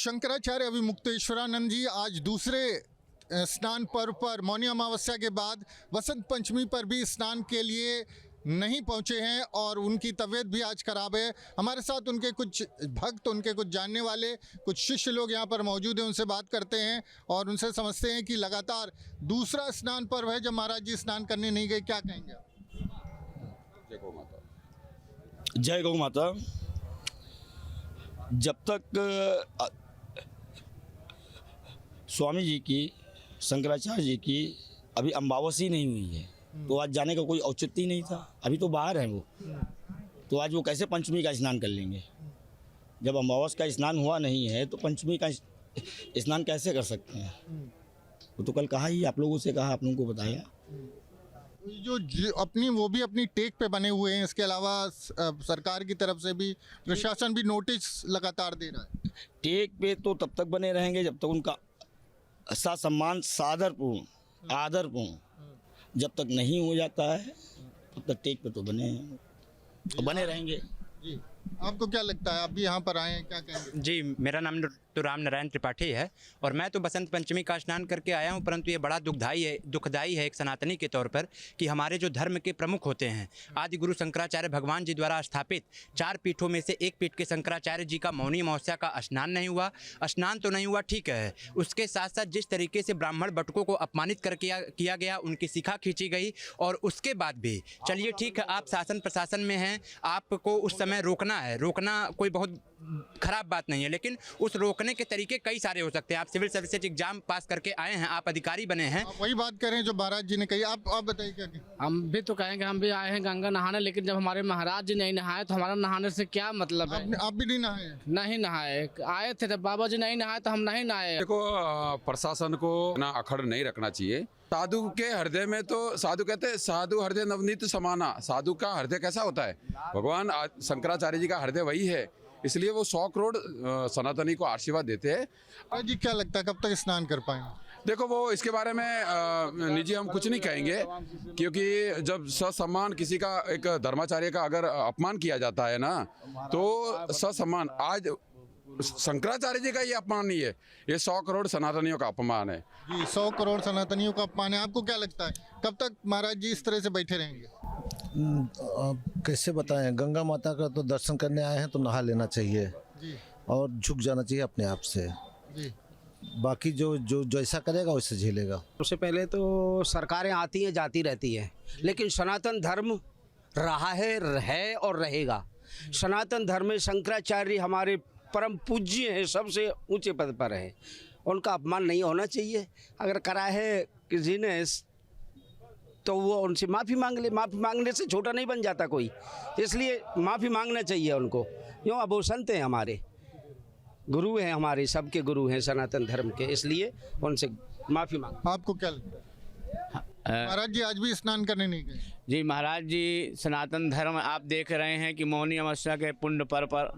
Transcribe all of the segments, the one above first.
शंकराचार्य अभिमुक्तेश्वरानंद जी आज दूसरे स्नान पर्व पर मौनी अमावस्या के बाद वसंत पंचमी पर भी स्नान के लिए नहीं पहुंचे हैं और उनकी तबीयत भी आज खराब है। हमारे साथ उनके कुछ भक्त, उनके कुछ जानने वाले, कुछ शिष्य लोग यहाँ पर मौजूद हैं। उनसे बात करते हैं और उनसे समझते हैं कि लगातार दूसरा स्नान पर्व है जब महाराज जी स्नान करने नहीं गए, क्या कहेंगे आप? जय गौ माता। जय गौ माता। जब तक स्वामी जी की, शंकराचार्य जी की अभी अमावस्या नहीं हुई है तो आज जाने का कोई औचित्य ही नहीं था। अभी तो बाहर हैं वो, तो आज वो कैसे पंचमी का स्नान कर लेंगे? जब अमावस्या का स्नान हुआ नहीं है तो पंचमी का स्नान कैसे कर सकते हैं? वो तो कल कहा ही, आप लोगों से कहा, आप लोगों को बताया। जो अपनी वो भी अपनी टेक पे बने हुए हैं। इसके अलावा सरकार की तरफ से भी, प्रशासन भी नोटिस लगातार दे रहा है। टेक पे तो तब तक बने रहेंगे जब तक उनका सम्मान सादरपूर्ण, आदरपूर्ण जब तक नहीं हो जाता है तब तक टेक पे तो बने रहेंगे। जी, आपको क्या लगता है? आप भी यहाँ पर आए हैं, क्या कहेंगे? जी, मेरा नाम तो राम नारायण त्रिपाठी है और मैं तो बसंत पंचमी का स्नान करके आया हूँ, परंतु ये बड़ा दुखदाई है एक सनातनी के तौर पर कि हमारे जो धर्म के प्रमुख होते हैं, आदि गुरु शंकराचार्य भगवान जी द्वारा स्थापित 4 पीठों में से एक पीठ के शंकराचार्य जी का मौनी अमावस्या का स्नान नहीं हुआ। स्नान तो नहीं हुआ, ठीक है, उसके साथ साथ जिस तरीके से ब्राह्मण बटुकों को अपमानित कर किया गया, उनकी शिखा खींची गई, और उसके बाद भी चलिए ठीक है, आप शासन प्रशासन में हैं, आपको उस समय रोकना है, रोकना कोई बहुत खराब बात नहीं है, लेकिन उस रोकने के तरीके कई सारे हो सकते हैं। आप सिविल सर्विसेज एग्जाम पास करके आए हैं, आप अधिकारी बने हैं, वही बात कर रहे हैं जो महाराज जी ने कही। आप बताइए क्या? हम भी तो कहेंगे, हम भी आए हैं गंगा नहाने, लेकिन जब हमारे महाराज जी नहीं नहाए तो हमारा नहाने से क्या मतलब है? आप भी नहीं नहाए? नहीं नहाए, आए थे जब बाबा जी नहीं नहाए तो हम नहीं नहाए। देखो, प्रशासन को ना अखड़ नहीं रखना चाहिए। साधु के हृदय में तो, साधु कहते हैं साधु हृदय नवनीत समाना। साधु का हृदय कैसा होता है? भगवान शंकराचार्य जी का हृदय वही है, इसलिए वो 100 करोड़ सनातनी को आशीर्वाद देते हैं। जी, क्या लगता है कब तक स्नान कर पाएंगे? देखो, वो इसके बारे में निजी हम कुछ नहीं कहेंगे, क्योंकि जब ससम्मान किसी का, एक धर्माचार्य का अगर अपमान किया जाता है ना, तो ससम्मान, आज शंकराचार्य जी का ये अपमान नहीं है, ये 100 करोड़ सनातनियों का अपमान है। जी, 100 करोड़ सनातनियों का अपमान है। आपको क्या लगता है कब तक महाराज जी इस तरह से बैठे रहेंगे? कैसे बताएं, गंगा माता का तो दर्शन करने आए हैं तो नहा लेना चाहिए जी, और झुक जाना चाहिए अपने आप से। जी, बाकी जो जैसा करेगा वैसे झेलेगा। सबसे पहले तो सरकारें आती हैं जाती रहती हैं, लेकिन सनातन धर्म रहा है और रहेगा। सनातन धर्म में शंकराचार्य हमारे परम पूज्य हैं, सबसे ऊंचे पद पर है, उनका अपमान नहीं होना चाहिए। अगर करा है किसी ने तो वो उनसे माफ़ी मांग ले, माफ़ी मांगने से छोटा नहीं बन जाता कोई, इसलिए माफ़ी मांगना चाहिए उनको। क्यों? अब वो संत हैं, हमारे गुरु हैं, हमारे सबके गुरु हैं सनातन धर्म के, इसलिए उनसे माफ़ी मांग। आपको क्या लगता है? महाराज जी आज भी स्नान करने नहीं गए? जी, महाराज जी सनातन धर्म आप देख रहे हैं कि मौनी अमावस्या के पुण्य पर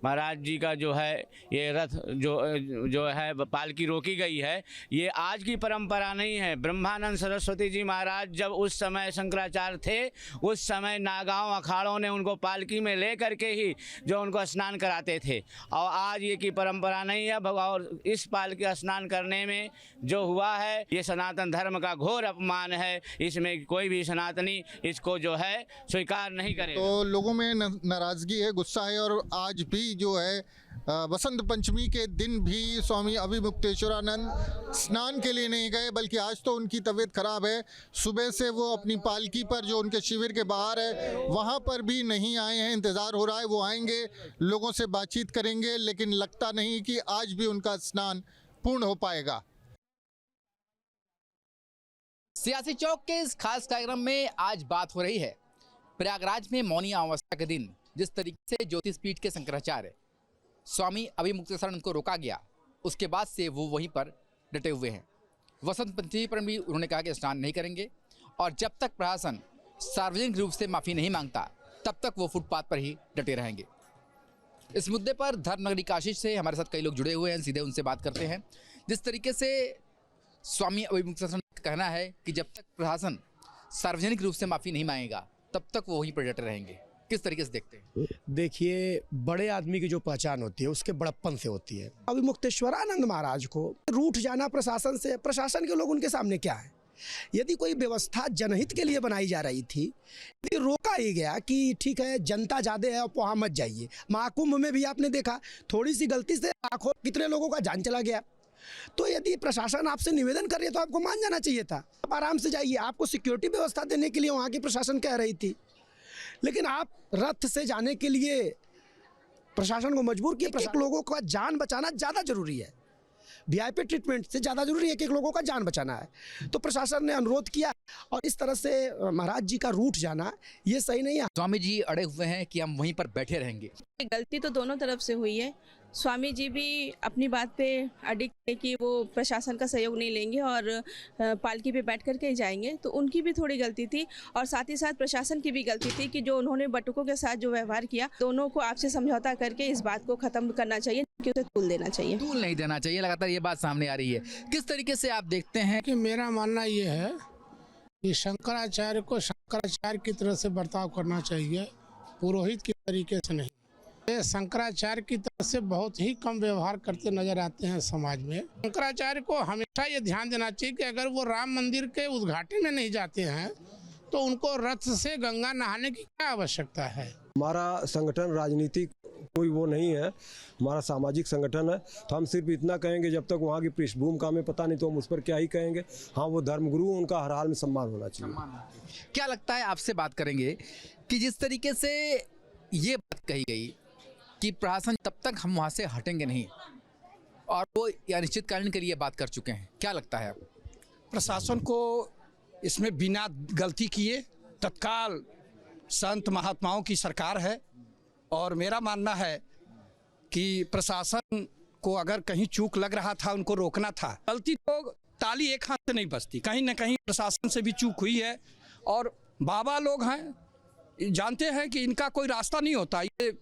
महाराज जी का जो है ये रथ जो है पालकी रोकी गई है, ये आज की परंपरा नहीं है। ब्रह्मानंद सरस्वती जी महाराज जब उस समय शंकराचार्य थे, उस समय नागांव अखाड़ों ने उनको पालकी में ले करके ही जो उनको स्नान कराते थे, और आज ये की परंपरा नहीं है। और इस पालकी स्नान करने में जो हुआ है, ये सनातन धर्म का घोर अपमान है, इसमें कोई भी सनातनी इसको जो है स्वीकार नहीं करे। तो लोगों में नाराजगी है, गुस्सा है, और आज भी जो है वसंत पंचमी के दिन भी स्वामी अभिमुक्तेश्वरानंद स्नान के लिए नहीं गए, बल्कि आज तो उनकी तबीयत खराब है। सुबह से वो अपनी पालकी पर, जो उनके शिविर के बाहर है, वहाँ पर भी नहीं आए हैं। इंतज़ार हो रहा है वो आएंगे, लोगों से बातचीत करेंगे, लेकिन लगता नहीं कि आज भी उनका स्नान पूर्ण हो पाएगा। सियासी चौक के इस खास कार्यक्रम में आज बात हो रही है प्रयागराज में मौनी अमावस्या के दिन जिस तरीके से ज्योतिष पीठ के शंकराचार्य स्वामी अभिमुक्तेश्वरानंद को रोका गया, उसके बाद से वो वहीं पर डटे हुए हैं। वसंत पंचमी पर भी उन्होंने कहा कि स्नान नहीं करेंगे, और जब तक प्रशासन सार्वजनिक रूप से माफ़ी नहीं मांगता तब तक वो फुटपाथ पर ही डटे रहेंगे। इस मुद्दे पर धर्मनगरी काशी से हमारे साथ कई लोग जुड़े हुए हैं, सीधे उनसे बात करते हैं। जिस तरीके से स्वामी अभिमुक्तेश्वरानंद का कहना है कि जब तक प्रशासन सार्वजनिक रूप से माफ़ी नहीं मांगेगा तब तक वो वहीं पर डटे रहेंगे, किस तरीके से देखते हैं? देखिए, बड़े आदमी की जो पहचान होती है उसके बड़प्पन से होती है। अभी मुक्तेश्वरानंद महाराज को रूठ जाना प्रशासन से, प्रशासन के लोग उनके सामने क्या है? यदि कोई व्यवस्था जनहित के लिए बनाई जा रही थी, यदि रोका ही गया कि ठीक है जनता ज़्यादा है आप वहाँ मत जाइए। महाकुंभ में भी आपने देखा थोड़ी सी गलती से लाखों कितने लोगों का जान चला गया। तो यदि प्रशासन आपसे निवेदन कर रही है तो आपको मान जाना चाहिए था, आप आराम से जाइए। आपको सिक्योरिटी व्यवस्था देने के लिए वहाँ की प्रशासन कह रही थी, लेकिन आप रथ से जाने के लिए प्रशासन को मजबूर किए। एक लोगों का जान बचाना ज़्यादा जरूरी है, वीआईपी ट्रीटमेंट से ज़्यादा जरूरी है कि एक लोगों का जान बचाना है। तो प्रशासन ने अनुरोध किया और इस तरह से महाराज जी का रूठ जाना ये सही नहीं है। स्वामी जी अड़े हुए हैं कि हम वहीं पर बैठे रहेंगे। गलती तो दोनों तरफ से हुई है। स्वामी जी भी अपनी बात पे अडिग है कि वो प्रशासन का सहयोग नहीं लेंगे और पालकी पे बैठ कर के जाएंगे, तो उनकी भी थोड़ी गलती थी और साथ ही साथ प्रशासन की भी गलती थी कि जो उन्होंने बटुकों के साथ जो व्यवहार किया, दोनों को आपसे समझौता करके इस बात को खत्म करना चाहिए कि उसे तूल देना चाहिए। तूल नहीं देना चाहिए, लगातार ये बात सामने आ रही है। किस तरीके से आप देखते हैं? कि मेरा मानना ये है कि शंकराचार्य को शंकराचार्य की तरह से बर्ताव करना चाहिए, पुरोहित की तरीके से नहीं। ये शंकराचार्य की तरफ से बहुत ही कम व्यवहार करते नजर आते हैं समाज में। शंकराचार्य को हमेशा ये ध्यान देना चाहिए कि अगर वो राम मंदिर के उद्घाटन में नहीं जाते हैं तो उनको रथ से गंगा नहाने की क्या आवश्यकता है। हमारा संगठन राजनीतिक कोई वो नहीं है, हमारा सामाजिक संगठन है। तो हम सिर्फ इतना कहेंगे, जब तक वहाँ की पृष्ठभूमि का हमें पता नहीं तो हम उस पर क्या ही कहेंगे। हाँ, वो धर्मगुरु, उनका हर हाल में सम्मान होना चाहिए। क्या लगता है, आपसे बात करेंगे कि जिस तरीके से ये बात कही गई कि प्रशासन तब तक हम वहाँ से हटेंगे नहीं, और वो अनिश्चितकालीन के लिए बात कर चुके हैं, क्या लगता है आपको? प्रशासन को इसमें बिना गलती किए तत्काल संत महात्माओं की सरकार है और मेरा मानना है कि प्रशासन को अगर कहीं चूक लग रहा था उनको रोकना था। गलती तो ताली एक हाथ से नहीं बजती, कहीं ना कहीं प्रशासन से भी चूक हुई है। और बाबा लोग हैं, जानते हैं कि इनका कोई रास्ता नहीं होता, ये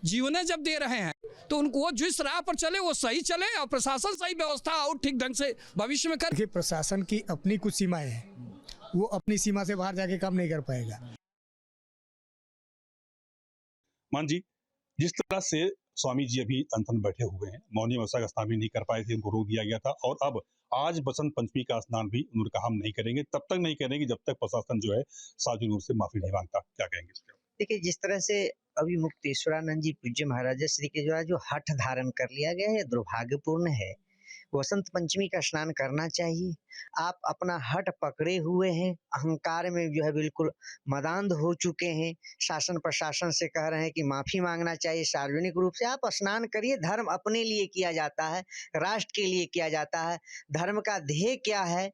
जीवने जब दे रहे हैं तो उनको वो जिस राह पर चले वो सही चले और प्रशासन सही व्यवस्था और ठीक ढंग से भविष्य में कर। प्रशासन की अपनी कुछ सीमाएं हैं, वो अपनी सीमा से बाहर जाके काम नहीं कर पाएगा। मान जी, जिस तरह से स्वामी जी अभी अनशन बैठे हुए हैं, मौनी अमावस्या का स्नान भी नहीं कर पाए थे, उनको रोक दिया गया था, और अब आज बसंत पंचमी का स्नान भी उन्होंने कहा हम नहीं करेंगे, तब तक नहीं करेंगे जब तक प्रशासन जो है सार्वजनिक रूप से माफी नहीं मांगता। क्या कहेंगे इसके? देखिए, जिस तरह से अभी मुक्तेश्वरानंद जी पूज्य महाराज श्री के द्वारा जो हठ धारण कर लिया गया है दुर्भाग्यपूर्ण है। वसंत पंचमी का स्नान करना चाहिए। आप अपना हठ पकड़े हुए हैं, अहंकार में जो है बिल्कुल मदान्ध हो चुके हैं। शासन प्रशासन से कह रहे हैं कि माफी मांगना चाहिए सार्वजनिक रूप से। आप स्नान करिए, धर्म अपने लिए किया जाता है, राष्ट्र के लिए किया जाता है। धर्म का ध्येय क्या है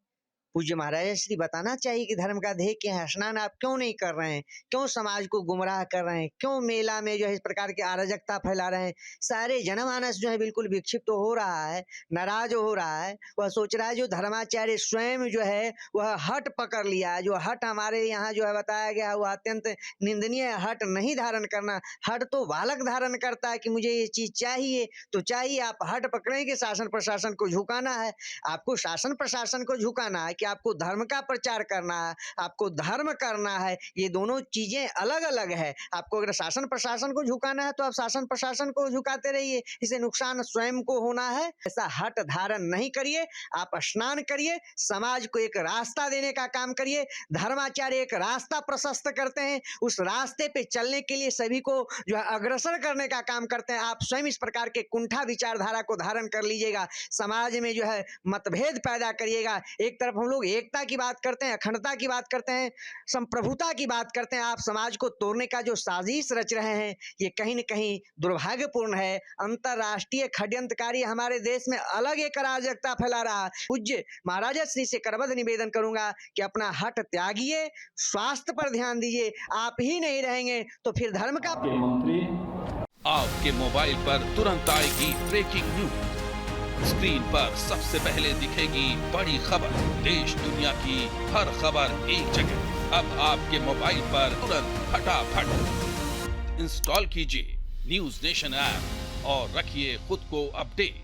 पूज्य महाराज श्री बताना चाहिए कि धर्म का ध्येय क्या है। स्नान आप क्यों नहीं कर रहे हैं, क्यों समाज को गुमराह कर रहे हैं, क्यों मेला में जो है इस प्रकार की अराजकता फैला रहे हैं। सारे जनमानस जो है बिल्कुल विक्षिप्त तो हो रहा है, नाराज हो रहा है। वह सोच रहा है, जो धर्माचार्य स्वयं जो है वह हट पकड़ लिया है। जो हट हमारे यहाँ जो है बताया गया है वह अत्यंत निंदनीय है। हट नहीं धारण करना, हट तो बालक धारण करता है कि मुझे ये चीज चाहिए तो चाहिए। आप हट पकड़ेंगे, शासन प्रशासन को झुकाना है। आपको शासन प्रशासन को झुकाना है कि आपको धर्म का प्रचार करना है, आपको धर्म करना है। ये दोनों चीजें अलग अलग है। आपको अगर शासन प्रशासन को झुकाना है तो आप शासन प्रशासन को झुकाते रहिए, इससे नुकसान स्वयं को होना है। ऐसा हट धारण नहीं करिए, आप स्नान करिए, समाज को एक रास्ता देने का काम करिए। धर्माचार्य एक रास्ता प्रशस्त करते हैं, उस रास्ते पे चलने के लिए सभी को जो है अग्रसर करने का काम करते हैं। आप स्वयं इस प्रकार के कुंठा विचारधारा को धारण कर लीजिएगा, समाज में जो है मतभेद पैदा करिएगा। एक तरफ हम लोग एकता की बात करते हैं, अखंडता की बात करते हैं, संप्रभुता की बात करते हैं, आप समाज को तोड़ने का जो साजिश रच रहे हैं ये कहीं न कहीं दुर्भाग्यपूर्ण है। अंतर्राष्ट्रीय षड्यंत्रकारी हमारे देश में अलग एक अराजकता फैला रहा है। पूज्य महाराज श्री से करबद्ध निवेदन करूंगा कि अपना हट त्यागिए, स्वास्थ्य पर ध्यान दीजिए। आप ही नहीं रहेंगे तो फिर धर्म का मंत्री आपके मोबाइल पर तुरंत आएगी ब्रेकिंग न्यूज। स्क्रीन पर सबसे पहले दिखेगी बड़ी खबर, देश दुनिया की हर खबर एक जगह। अब आपके मोबाइल पर तुरंत फटाफट इंस्टॉल कीजिए न्यूज़ नेशन ऐप और रखिए खुद को अपडेट।